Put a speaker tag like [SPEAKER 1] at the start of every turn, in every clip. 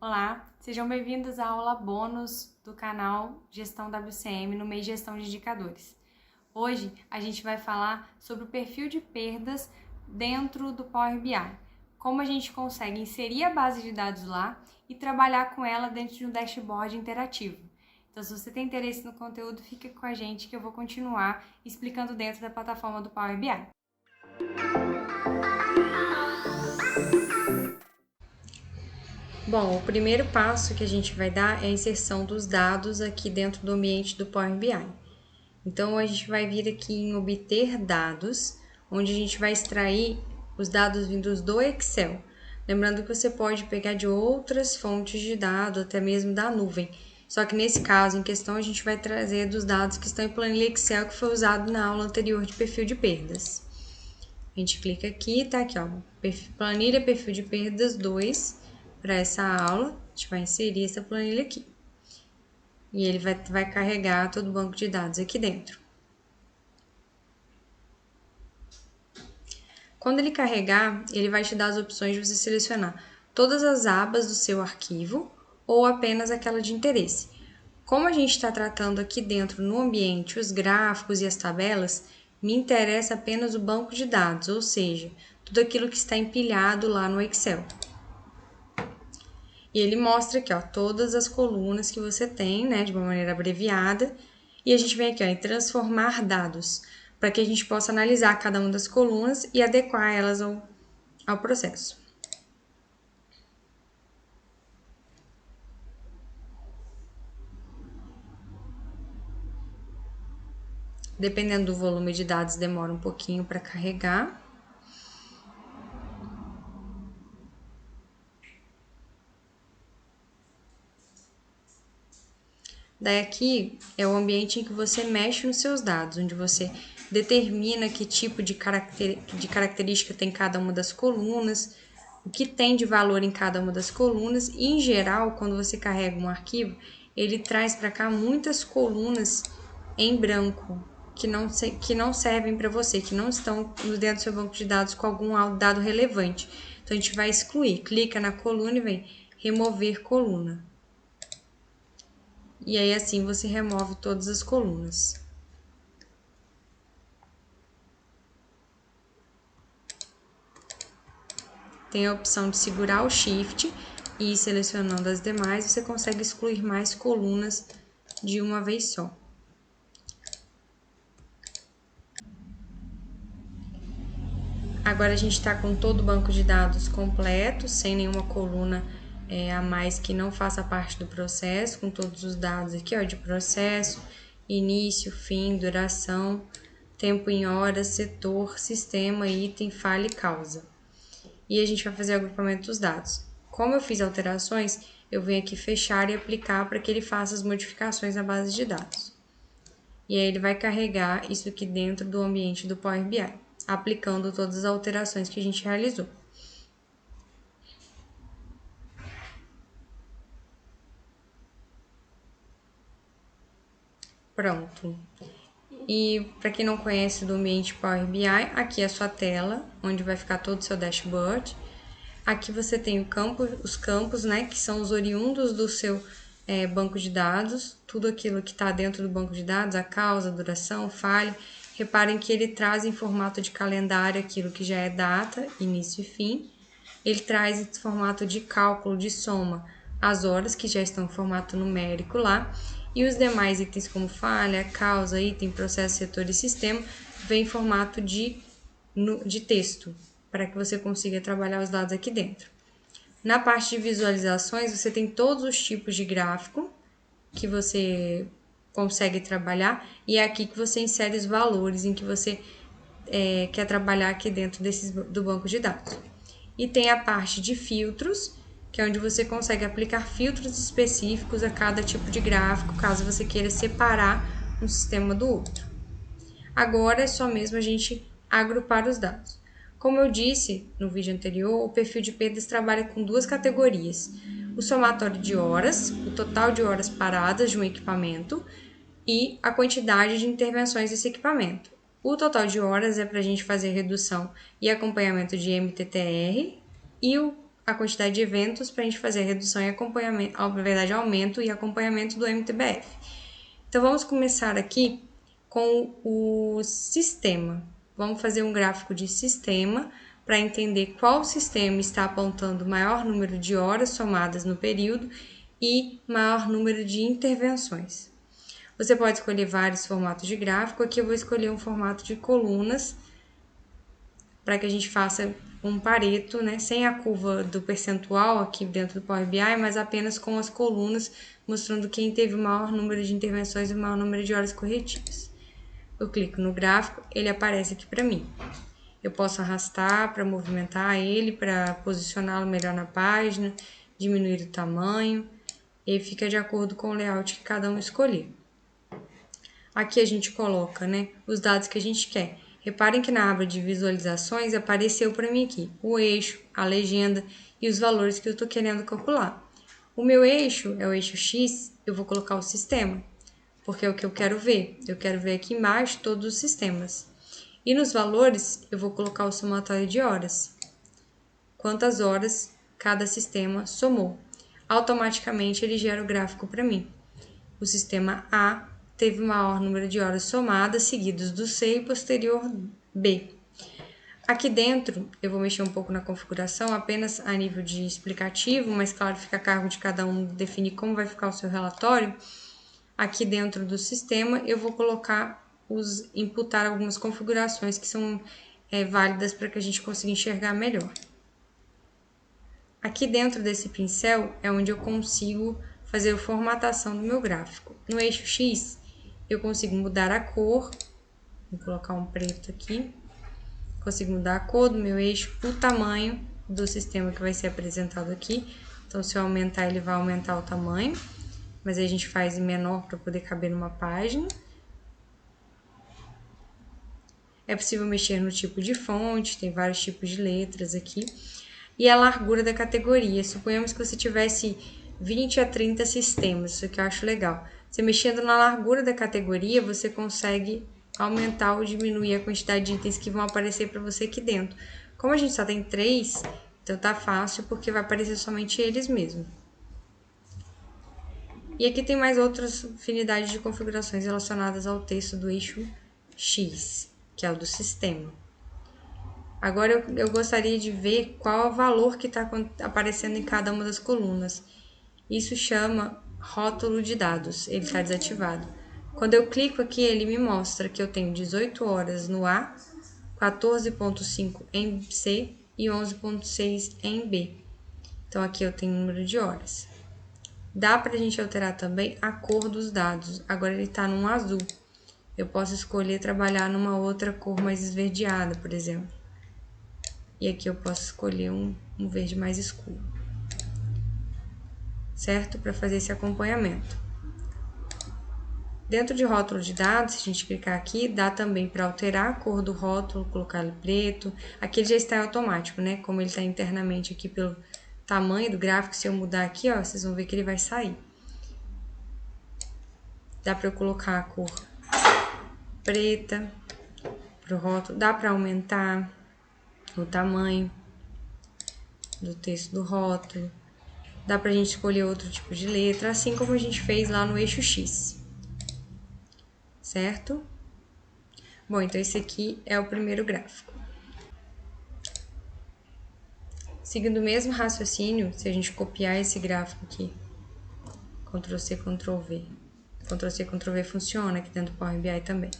[SPEAKER 1] Olá, sejam bem-vindos à aula bônus do canal Gestão WCM no mês Gestão de Indicadores. Hoje a gente vai falar sobre o perfil de perdas dentro do Power BI, como a gente consegue inserir a base de dados lá e trabalhar com ela dentro de um dashboard interativo. Então, se você tem interesse no conteúdo, fica com a gente que eu vou continuar explicando dentro da plataforma do Power BI. Bom, o primeiro passo que a gente vai dar é a inserção dos dados aqui dentro do ambiente do Power BI. Então, a gente vai vir aqui em obter dados, onde a gente vai extrair os dados vindos do Excel. Lembrando que você pode pegar de outras fontes de dados, até mesmo da nuvem. Só que nesse caso, em questão, a gente vai trazer dos dados que estão em planilha Excel, que foi usado na aula anterior de perfil de perdas. A gente clica aqui, tá aqui, ó, planilha perfil de perdas 2, para essa aula, a gente vai inserir essa planilha aqui. E ele vai carregar todo o banco de dados aqui dentro. Quando ele carregar, ele vai te dar as opções de você selecionar todas as abas do seu arquivo ou apenas aquela de interesse. Como a gente está tratando aqui dentro no ambiente os gráficos e as tabelas, me interessa apenas o banco de dados, ou seja, tudo aquilo que está empilhado lá no Excel. E ele mostra aqui, ó, todas as colunas que você tem, né, de uma maneira abreviada. E a gente vem aqui, ó, em transformar dados, para que a gente possa analisar cada uma das colunas e adequar elas ao processo. Dependendo do volume de dados, demora um pouquinho para carregar. Daí aqui é o ambiente em que você mexe nos seus dados, onde você determina que tipo de característica tem cada uma das colunas, o que tem de valor em cada uma das colunas, e em geral, quando você carrega um arquivo, ele traz para cá muitas colunas em branco, que não servem para você, que não estão dentro do seu banco de dados com algum dado relevante. Então, a gente vai excluir, clica na coluna e vem remover coluna. E aí assim você remove todas as colunas. Tem a opção de segurar o Shift e ir selecionando as demais, você consegue excluir mais colunas de uma vez só. Agora a gente está com todo o banco de dados completo, sem nenhuma coluna a mais que não faça parte do processo, com todos os dados aqui, ó, de processo, início, fim, duração, tempo em horas, setor, sistema, item, falha e causa. E a gente vai fazer o agrupamento dos dados. Como eu fiz alterações, eu venho aqui fechar e aplicar para que ele faça as modificações na base de dados. E aí ele vai carregar isso aqui dentro do ambiente do Power BI, aplicando todas as alterações que a gente realizou. Pronto. E para quem não conhece do ambiente Power BI, aqui é a sua tela, onde vai ficar todo o seu dashboard. Aqui você tem os campos, né, que são os oriundos do seu banco de dados, tudo aquilo que está dentro do banco de dados, a causa, a duração, falha. Reparem que ele traz em formato de calendário aquilo que já é data, início e fim. Ele traz em formato de cálculo, de soma, as horas que já estão em formato numérico lá. E os demais itens como falha, causa, item, processo, setor e sistema, vem em formato de texto, para que você consiga trabalhar os dados aqui dentro. Na parte de visualizações, você tem todos os tipos de gráfico que você consegue trabalhar, e é aqui que você insere os valores em que você quer trabalhar aqui dentro do banco de dados. E tem a parte de filtros, que é onde você consegue aplicar filtros específicos a cada tipo de gráfico, caso você queira separar um sistema do outro. Agora é só mesmo a gente agrupar os dados. Como eu disse no vídeo anterior, o perfil de perdas trabalha com duas categorias: o somatório de horas, o total de horas paradas de um equipamento, e a quantidade de intervenções desse equipamento. O total de horas é para a gente fazer redução e acompanhamento de MTTR, e a quantidade de eventos para a gente fazer a redução e acompanhamento, na verdade, aumento e acompanhamento do MTBF. Então, vamos começar aqui com o sistema. Vamos fazer um gráfico de sistema para entender qual sistema está apontando maior número de horas somadas no período e maior número de intervenções. Você pode escolher vários formatos de gráfico. Aqui eu vou escolher um formato de colunas para que a gente faça um Pareto, né, sem a curva do percentual aqui dentro do Power BI, mas apenas com as colunas, mostrando quem teve o maior número de intervenções e o maior número de horas corretivas. Eu clico no gráfico, ele aparece aqui para mim. Eu posso arrastar para movimentar ele, para posicioná-lo melhor na página, diminuir o tamanho, e fica de acordo com o layout que cada um escolher. Aqui a gente coloca, né, os dados que a gente quer. Reparem que na aba de visualizações apareceu para mim aqui o eixo, a legenda e os valores que eu estou querendo calcular. O meu eixo é o eixo X, eu vou colocar o sistema, porque é o que eu quero ver. Eu quero ver aqui embaixo todos os sistemas. E nos valores, eu vou colocar o somatório de horas. Quantas horas cada sistema somou. Automaticamente ele gera o gráfico para mim. O sistema A teve o maior número de horas somadas, seguidos do C e posterior B. Aqui dentro, eu vou mexer um pouco na configuração, apenas a nível de explicativo, mas claro, fica a cargo de cada um definir como vai ficar o seu relatório. Aqui dentro do sistema, eu vou colocar imputar algumas configurações que são válidas para que a gente consiga enxergar melhor. Aqui dentro desse pincel é onde eu consigo fazer a formatação do meu gráfico. No eixo X, eu consigo mudar a cor, vou colocar um preto aqui, consigo mudar a cor do meu eixo, o tamanho do sistema que vai ser apresentado aqui. Então, se eu aumentar, ele vai aumentar o tamanho, mas aí a gente faz em menor para poder caber numa página. É possível mexer no tipo de fonte, tem vários tipos de letras aqui. E a largura da categoria. Suponhamos que você tivesse 20 a 30 sistemas, isso que eu acho legal. Você mexendo na largura da categoria, você consegue aumentar ou diminuir a quantidade de itens que vão aparecer para você aqui dentro. Como a gente só tem 3, então tá fácil porque vai aparecer somente eles mesmo. E aqui tem mais outras afinidades de configurações relacionadas ao texto do eixo X, que é o do sistema. Agora eu gostaria de ver qual é o valor que está aparecendo em cada uma das colunas. Isso chama rótulo de dados, ele está desativado. Quando eu clico aqui, ele me mostra que eu tenho 18 horas no A, 14,5 em C e 11,6 em B. Então, aqui eu tenho o número de horas. Dá para a gente alterar também a cor dos dados. Agora ele está num azul. Eu posso escolher trabalhar numa outra cor mais esverdeada, por exemplo. E aqui eu posso escolher um verde mais escuro, certo? Para fazer esse acompanhamento. Dentro de rótulo de dados, se a gente clicar aqui, dá também para alterar a cor do rótulo, colocar ele preto. Aqui ele já está automático, né? Como ele está internamente aqui pelo tamanho do gráfico, se eu mudar aqui, ó, vocês vão ver que ele vai sair. Dá para eu colocar a cor preta para o rótulo, dá para aumentar o tamanho do texto do rótulo. Dá pra gente escolher outro tipo de letra, assim como a gente fez lá no eixo X. Certo? Bom, então esse aqui é o primeiro gráfico. Seguindo o mesmo raciocínio, se a gente copiar esse gráfico aqui, Ctrl+C, Ctrl+V. Ctrl+C, Ctrl+V funciona aqui dentro do Power BI também.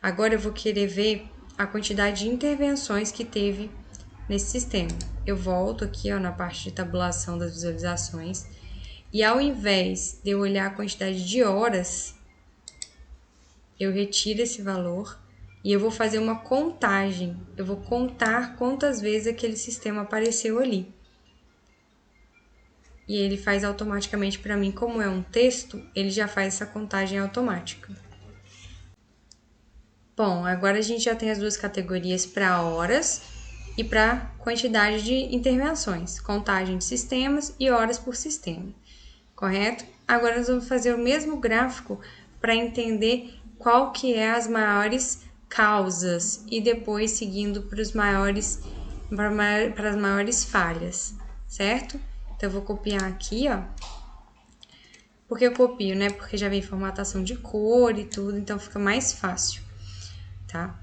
[SPEAKER 1] Agora eu vou querer ver a quantidade de intervenções que teve nesse sistema. Eu volto aqui, ó, na parte de tabulação das visualizações e ao invés de eu olhar a quantidade de horas, eu retiro esse valor e eu vou fazer uma contagem. Eu vou contar quantas vezes aquele sistema apareceu ali. E ele faz automaticamente para mim, como é um texto, ele já faz essa contagem automática. Bom, agora a gente já tem as duas categorias para horas e para quantidade de intervenções, contagem de sistemas e horas por sistema, correto? Agora nós vamos fazer o mesmo gráfico para entender qual que é as maiores causas e depois seguindo para as maiores falhas, certo? Então, eu vou copiar aqui, ó. Por que eu copio, né? Porque já vem formatação de cor e tudo, então fica mais fácil, tá?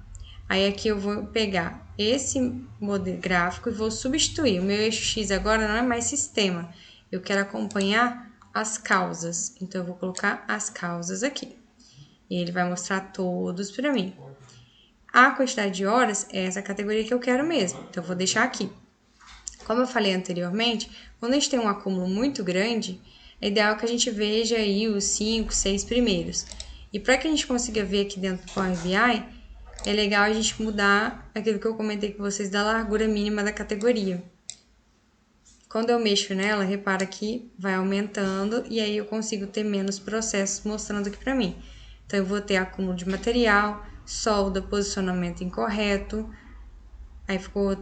[SPEAKER 1] Aí aqui eu vou pegar esse modelo gráfico e vou substituir. O meu eixo X agora não é mais sistema. Eu quero acompanhar as causas. Então, eu vou colocar as causas aqui. E ele vai mostrar todos para mim. A quantidade de horas é essa categoria que eu quero mesmo. Então, eu vou deixar aqui. Como eu falei anteriormente, quando a gente tem um acúmulo muito grande, é ideal que a gente veja aí os 5, 6 primeiros. E para que a gente consiga ver aqui dentro do Power BI, é legal a gente mudar aquilo que eu comentei com vocês da largura mínima da categoria. Quando eu mexo nela, repara que vai aumentando e aí eu consigo ter menos processos mostrando aqui para mim. Então, eu vou ter acúmulo de material, solda, posicionamento incorreto. Aí ficou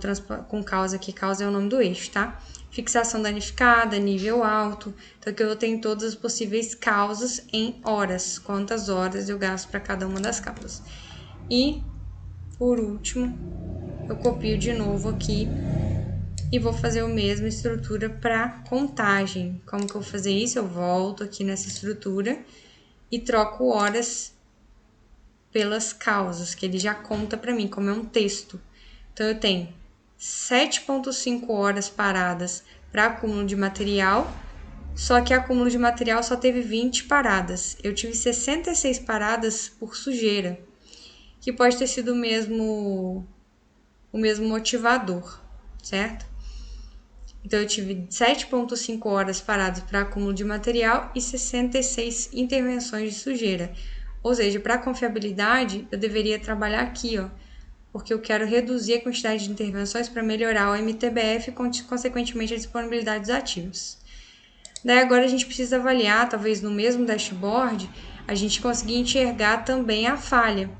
[SPEAKER 1] com causa aqui, causa é o nome do eixo, tá? Fixação danificada, nível alto. Então, aqui eu tenho todas as possíveis causas em horas. Quantas horas eu gasto para cada uma das causas. E, por último, eu copio de novo aqui e vou fazer a mesma estrutura para contagem. Como que eu vou fazer isso? Eu volto aqui nessa estrutura e troco horas pelas causas, que ele já conta para mim, como é um texto. Então, eu tenho 7,5 horas paradas para acúmulo de material, só que acúmulo de material só teve 20 paradas. Eu tive 66 paradas por sujeira, que pode ter sido o mesmo motivador, certo? Então, eu tive 7,5 horas paradas para acúmulo de material e 66 intervenções de sujeira. Ou seja, para confiabilidade, eu deveria trabalhar aqui, ó, porque eu quero reduzir a quantidade de intervenções para melhorar o MTBF e, consequentemente, a disponibilidade dos ativos. Daí, agora a gente precisa avaliar, talvez no mesmo dashboard, a gente conseguir enxergar também a falha.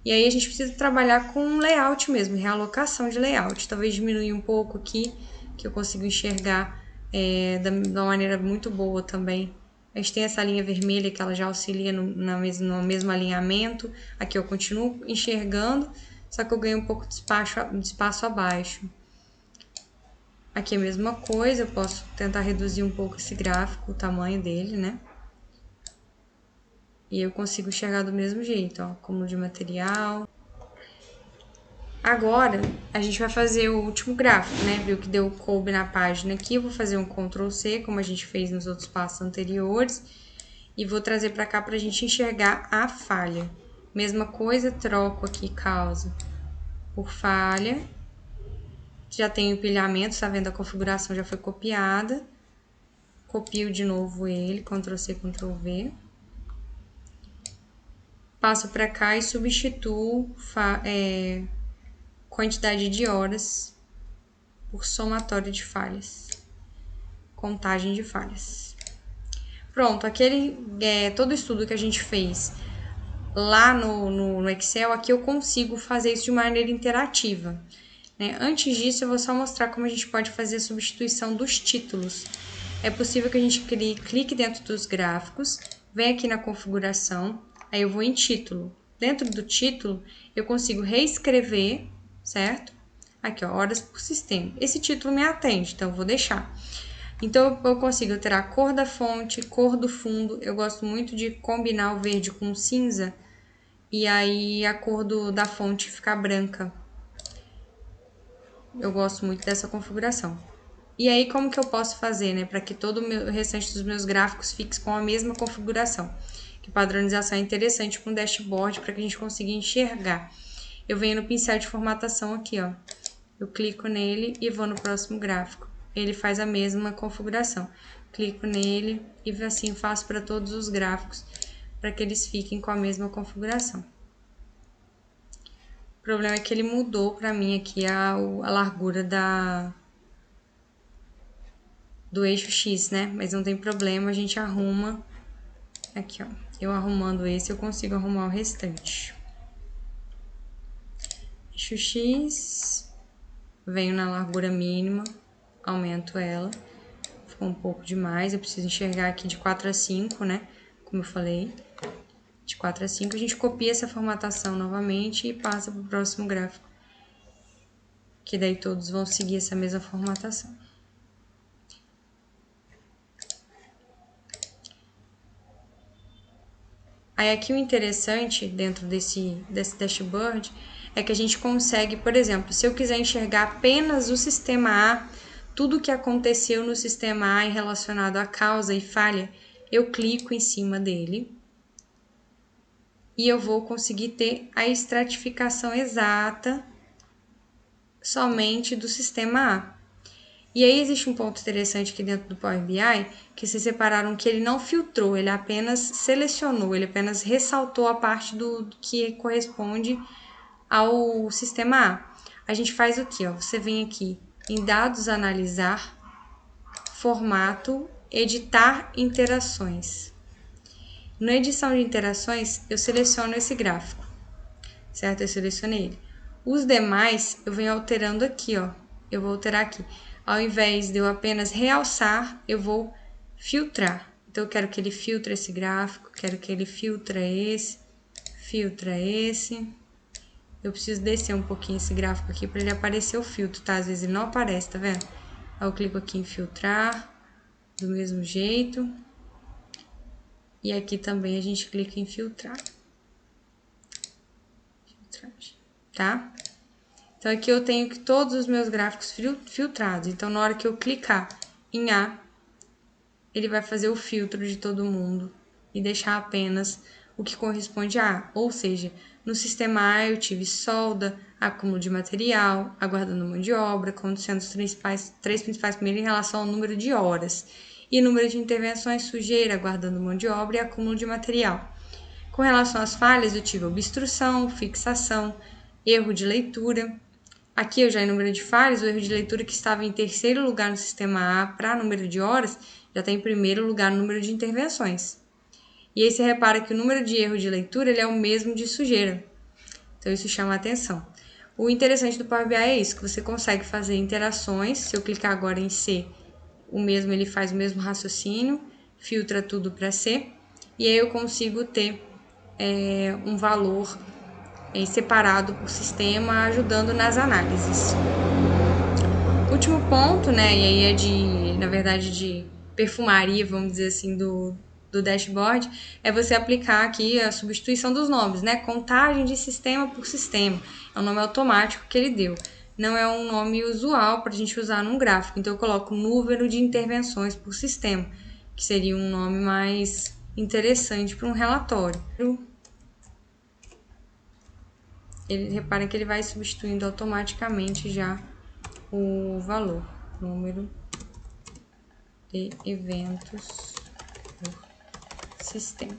[SPEAKER 1] E aí, a gente precisa trabalhar com layout mesmo, realocação de layout. Talvez diminuir um pouco aqui, que eu consigo enxergar de uma maneira muito boa também. A gente tem essa linha vermelha que ela já auxilia no mesmo alinhamento. Aqui eu continuo enxergando, só que eu ganho um pouco de espaço abaixo. Aqui é a mesma coisa, eu posso tentar reduzir um pouco esse gráfico, o tamanho dele, né? E eu consigo enxergar do mesmo jeito, ó, acúmulo de material. Agora, a gente vai fazer o último gráfico, né? Viu que deu coube na página aqui, eu vou fazer um Ctrl C, como a gente fez nos outros passos anteriores, e vou trazer para cá para a gente enxergar a falha. Mesma coisa, troco aqui causa por falha. Já tem o empilhamento, tá vendo? A configuração já foi copiada. Copio de novo ele, Ctrl C, Ctrl V. Passo para cá e substituo quantidade de horas por somatório de falhas. Contagem de falhas. Pronto, todo estudo que a gente fez lá no Excel, aqui eu consigo fazer isso de maneira interativa. Né? Antes disso, eu vou só mostrar como a gente pode fazer a substituição dos títulos. É possível que a gente clique dentro dos gráficos, venha aqui na configuração, aí eu vou em título. Dentro do título, eu consigo reescrever, certo? Aqui, ó, horas por sistema. Esse título me atende, então eu vou deixar. Então, eu consigo alterar a cor da fonte, cor do fundo. Eu gosto muito de combinar o verde com o cinza e aí a cor da fonte ficar branca. Eu gosto muito dessa configuração. E aí, como que eu posso fazer, né, para que todo o restante dos meus gráficos fique com a mesma configuração? Que padronização é interessante para um dashboard, para que a gente consiga enxergar. Eu venho no pincel de formatação aqui, ó. Eu clico nele e vou no próximo gráfico. Ele faz a mesma configuração. Clico nele e assim faço para todos os gráficos, para que eles fiquem com a mesma configuração. O problema é que ele mudou para mim aqui a largura do eixo X, né? Mas não tem problema, a gente arruma. Aqui, ó. Eu arrumando esse, eu consigo arrumar o restante. Eixo X. Venho na largura mínima, aumento ela. Ficou um pouco demais, eu preciso enxergar aqui de 4 a 5, né? Como eu falei. De 4 a 5, a gente copia essa formatação novamente e passa para o próximo gráfico. Que daí todos vão seguir essa mesma formatação. Aí aqui o interessante dentro desse dashboard é que a gente consegue, por exemplo, se eu quiser enxergar apenas o sistema A, tudo que aconteceu no sistema A relacionado à causa e falha, eu clico em cima dele e eu vou conseguir ter a estratificação exata somente do sistema A. E aí existe um ponto interessante aqui dentro do Power BI, que vocês separaram que ele não filtrou, ele apenas selecionou, ele apenas ressaltou a parte do que corresponde ao sistema A. A gente faz o quê? Você vem aqui em dados, analisar, formato, editar interações. Na edição de interações, eu seleciono esse gráfico, certo? Eu selecionei ele. Os demais, eu venho alterando aqui, ó. Eu vou alterar aqui. Ao invés de eu apenas realçar, eu vou filtrar. Então, eu quero que ele filtre esse gráfico, quero que ele filtre esse. Eu preciso descer um pouquinho esse gráfico aqui para ele aparecer o filtro, tá? Às vezes ele não aparece, tá vendo? Aí eu clico aqui em filtrar, do mesmo jeito. E aqui também a gente clica em filtrar. Tá? Então, aqui eu tenho que todos os meus gráficos filtrados. Então, na hora que eu clicar em A, ele vai fazer o filtro de todo mundo e deixar apenas o que corresponde a A. Ou seja, no sistema A eu tive solda, acúmulo de material, aguardando mão de obra, como sendo os três principais primeiro em relação ao número de horas. E número de intervenções, sujeira, aguardando mão de obra e acúmulo de material. Com relação às falhas, eu tive obstrução, fixação, erro de leitura. Aqui eu já em número de falhas, o erro de leitura que estava em terceiro lugar no sistema A para número de horas, já está em primeiro lugar no número de intervenções. E aí você repara que o número de erro de leitura ele é o mesmo de sujeira. Então isso chama a atenção. O interessante do Power BI é isso, que você consegue fazer interações. Se eu clicar agora em C, ele faz o mesmo raciocínio, filtra tudo para C, e aí eu consigo ter um valor separado por sistema, ajudando nas análises. Último ponto, né, e aí é na verdade, de perfumaria, vamos dizer assim, do dashboard, é você aplicar aqui a substituição dos nomes, né, contagem de sistema por sistema, é um nome automático que ele deu, não é um nome usual para a gente usar num gráfico, então eu coloco número de intervenções por sistema, que seria um nome mais interessante para um relatório. Repara que ele vai substituindo automaticamente já o valor, número de eventos por sistema.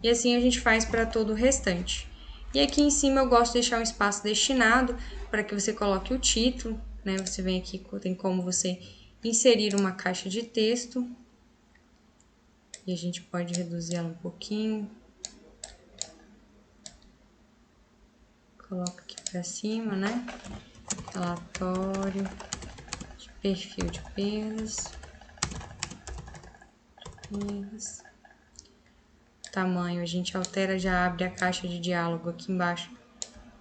[SPEAKER 1] E assim a gente faz para todo o restante. E aqui em cima eu gosto de deixar um espaço destinado para que você coloque o título, né? Você vem aqui, tem como você inserir uma caixa de texto. E a gente pode reduzir ela um pouquinho. Coloca aqui para cima, né? Relatório de perfil de perdas. Tamanho, a gente altera, já abre a caixa de diálogo aqui embaixo,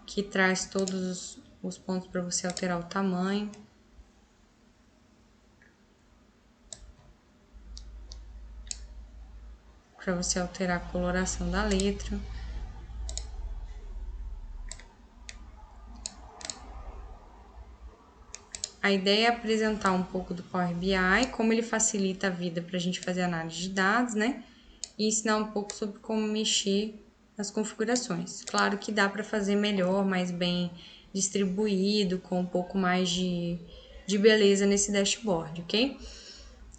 [SPEAKER 1] que traz todos os pontos para você alterar o tamanho. Para você alterar a coloração da letra. A ideia é apresentar um pouco do Power BI, como ele facilita a vida para a gente fazer análise de dados, né? E ensinar um pouco sobre como mexer nas configurações. Claro que dá para fazer melhor, mais bem distribuído, com um pouco mais de beleza nesse dashboard, ok?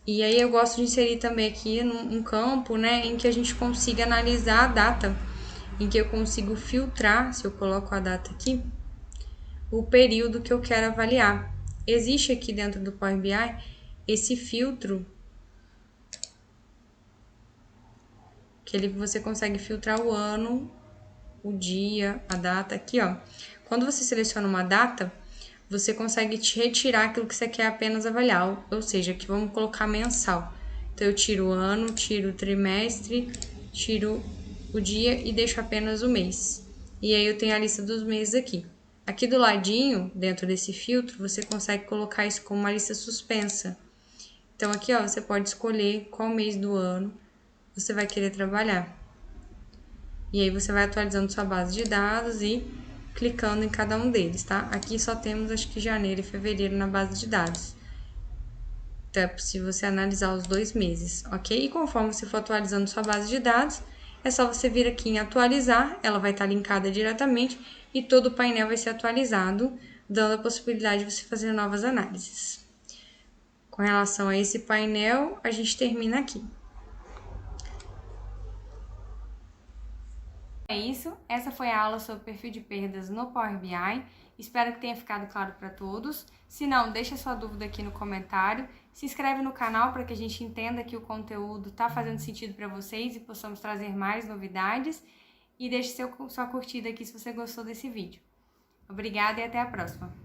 [SPEAKER 1] E aí eu gosto de inserir também aqui um campo, né, em que a gente consiga analisar a data, em que eu consigo filtrar, se eu coloco a data aqui, o período que eu quero avaliar. Existe aqui dentro do Power BI esse filtro que você consegue filtrar o ano, o dia, a data aqui, ó. Quando você seleciona uma data, você consegue retirar aquilo que você quer apenas avaliar, ou seja, aqui vamos colocar mensal. Então eu tiro o ano, tiro o trimestre, tiro o dia e deixo apenas o mês. E aí eu tenho a lista dos meses aqui. Aqui do ladinho, dentro desse filtro, você consegue colocar isso como uma lista suspensa. Então aqui, ó, você pode escolher qual mês do ano você vai querer trabalhar. E aí você vai atualizando sua base de dados e clicando em cada um deles, tá? Aqui só temos, acho que janeiro e fevereiro na base de dados. Então, é possível você analisar os 2 meses, ok? E conforme você for atualizando sua base de dados, é só você vir aqui em atualizar, ela vai estar linkada diretamente e todo o painel vai ser atualizado, dando a possibilidade de você fazer novas análises. Com relação a esse painel, a gente termina aqui. É isso, essa foi a aula sobre perfil de perdas no Power BI. Espero que tenha ficado claro para todos. Se não, deixa sua dúvida aqui no comentário. Se inscreve no canal para que a gente entenda que o conteúdo está fazendo sentido para vocês e possamos trazer mais novidades. E deixe sua curtida aqui se você gostou desse vídeo. Obrigada e até a próxima!